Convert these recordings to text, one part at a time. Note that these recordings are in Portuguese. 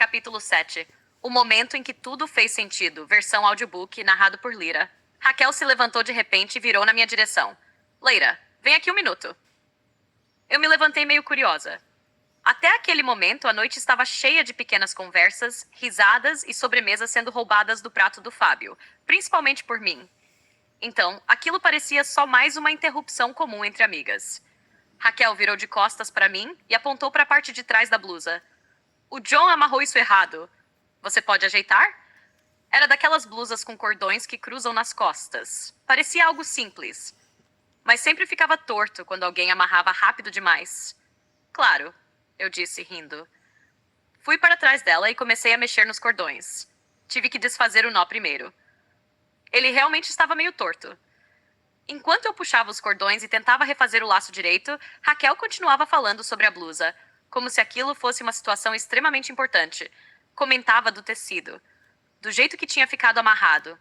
Capítulo 7. O momento em que tudo fez sentido. Versão audiobook, narrado por Lyra. Raquel se levantou de repente e virou na minha direção. Lyra, vem aqui um minuto. Eu me levantei meio curiosa. Até aquele momento, a noite estava cheia de pequenas conversas, risadas e sobremesas sendo roubadas do prato do Fábio, principalmente por mim. Então, aquilo parecia só mais uma interrupção comum entre amigas. Raquel virou de costas para mim e apontou para a parte de trás da blusa. O John amarrou isso errado. Você pode ajeitar? Era daquelas blusas com cordões que cruzam nas costas. Parecia algo simples, mas sempre ficava torto quando alguém amarrava rápido demais. Claro, eu disse, rindo. Fui para trás dela e comecei a mexer nos cordões. Tive que desfazer o nó primeiro. Ele realmente estava meio torto. Enquanto eu puxava os cordões e tentava refazer o laço direito, Raquel continuava falando sobre a blusa, como se aquilo fosse uma situação extremamente importante. Comentava do tecido, do jeito que tinha ficado amarrado,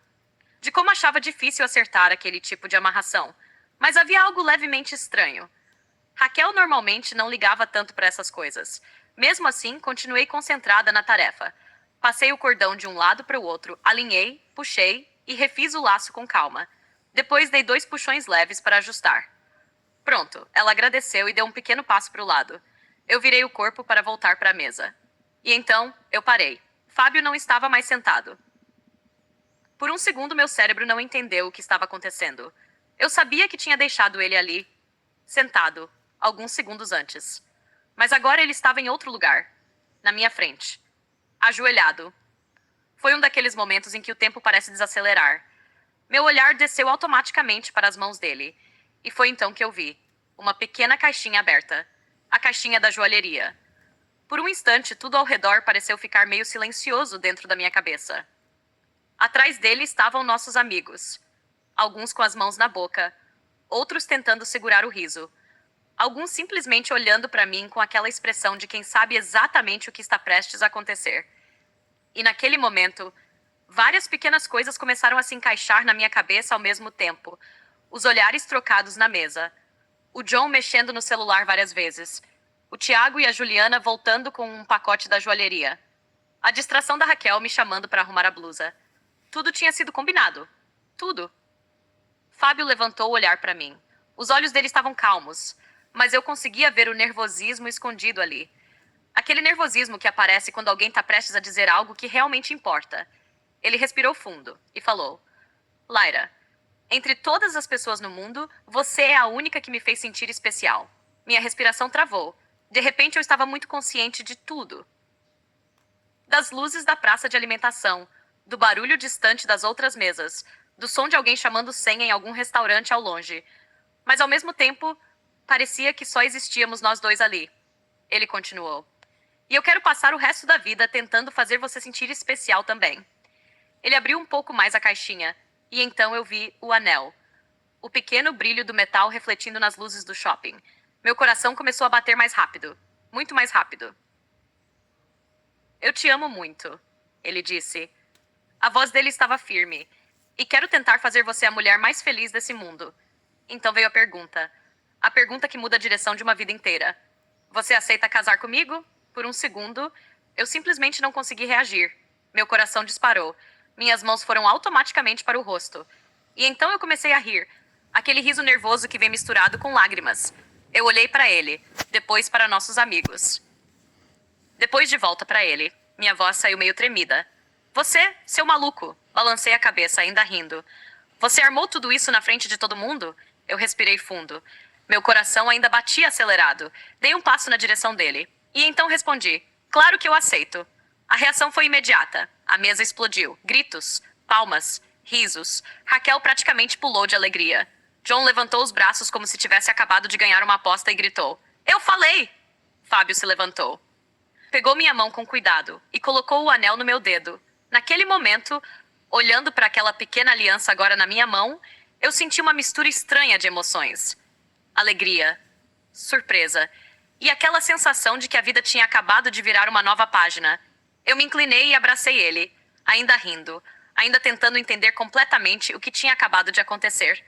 de como achava difícil acertar aquele tipo de amarração, mas havia algo levemente estranho. Raquel normalmente não ligava tanto para essas coisas. Mesmo assim, continuei concentrada na tarefa. Passei o cordão de um lado para o outro, alinhei, puxei e refiz o laço com calma. Depois dei 2 puxões leves para ajustar. Pronto, ela agradeceu e deu um pequeno passo para o lado. Eu virei o corpo para voltar para a mesa. E então, eu parei. Fábio não estava mais sentado. Por um segundo, meu cérebro não entendeu o que estava acontecendo. Eu sabia que tinha deixado ele ali, sentado, alguns segundos antes. Mas agora ele estava em outro lugar, na minha frente, ajoelhado. Foi um daqueles momentos em que o tempo parece desacelerar. Meu olhar desceu automaticamente para as mãos dele, e foi então que eu vi uma pequena caixinha aberta, a caixinha da joalheria. Por um instante, tudo ao redor pareceu ficar meio silencioso dentro da minha cabeça. Atrás dele estavam nossos amigos, alguns com as mãos na boca, outros tentando segurar o riso, alguns simplesmente olhando para mim com aquela expressão de quem sabe exatamente o que está prestes a acontecer. E naquele momento, várias pequenas coisas começaram a se encaixar na minha cabeça ao mesmo tempo. Os olhares trocados na mesa, o John mexendo no celular várias vezes, o Tiago e a Juliana voltando com um pacote da joalheria, a distração da Raquel me chamando para arrumar a blusa. Tudo tinha sido combinado. Tudo. Fábio levantou o olhar para mim. Os olhos dele estavam calmos, mas eu conseguia ver o nervosismo escondido ali. Aquele nervosismo que aparece quando alguém está prestes a dizer algo que realmente importa. Ele respirou fundo e falou: Lyra, entre todas as pessoas no mundo, você é a única que me fez sentir especial. Minha respiração travou. De repente eu estava muito consciente de tudo. Das luzes da praça de alimentação, do barulho distante das outras mesas, do som de alguém chamando senha em algum restaurante ao longe. Mas ao mesmo tempo, parecia que só existíamos nós dois ali. Ele continuou. E eu quero passar o resto da vida tentando fazer você sentir especial também. Ele abriu um pouco mais a caixinha, e então eu vi o anel. O pequeno brilho do metal refletindo nas luzes do shopping. Meu coração começou a bater mais rápido. Muito mais rápido. Eu te amo muito, ele disse. A voz dele estava firme. E quero tentar fazer você a mulher mais feliz desse mundo. Então veio a pergunta. A pergunta que muda a direção de uma vida inteira. Você aceita casar comigo? Por um segundo, eu simplesmente não consegui reagir. Meu coração disparou. Minhas mãos foram automaticamente para o rosto. E então eu comecei a rir. Aquele riso nervoso que vem misturado com lágrimas. Eu olhei para ele, depois para nossos amigos. Depois de volta para ele, minha voz saiu meio tremida. Você, seu maluco, balancei a cabeça, ainda rindo. Você armou tudo isso na frente de todo mundo? Eu respirei fundo. Meu coração ainda batia acelerado. Dei um passo na direção dele. E então respondi. Claro que eu aceito. A reação foi imediata. A mesa explodiu. Gritos, palmas, risos. Raquel praticamente pulou de alegria. John levantou os braços como se tivesse acabado de ganhar uma aposta e gritou. Eu falei! Fábio se levantou. Pegou minha mão com cuidado e colocou o anel no meu dedo. Naquele momento, olhando para aquela pequena aliança agora na minha mão, eu senti uma mistura estranha de emoções. Alegria, surpresa e aquela sensação de que a vida tinha acabado de virar uma nova página. Eu me inclinei e abracei ele, ainda rindo, ainda tentando entender completamente o que tinha acabado de acontecer.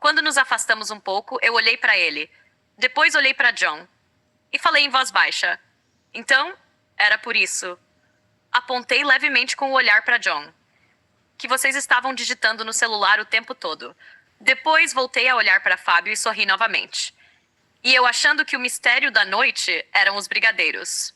Quando nos afastamos um pouco, eu olhei para ele. Depois olhei para John e falei em voz baixa. Então, era por isso. Apontei levemente com o olhar para John. Que vocês estavam digitando no celular o tempo todo. Depois voltei a olhar para Fábio e sorri novamente. E eu achando que o mistério da noite eram os brigadeiros.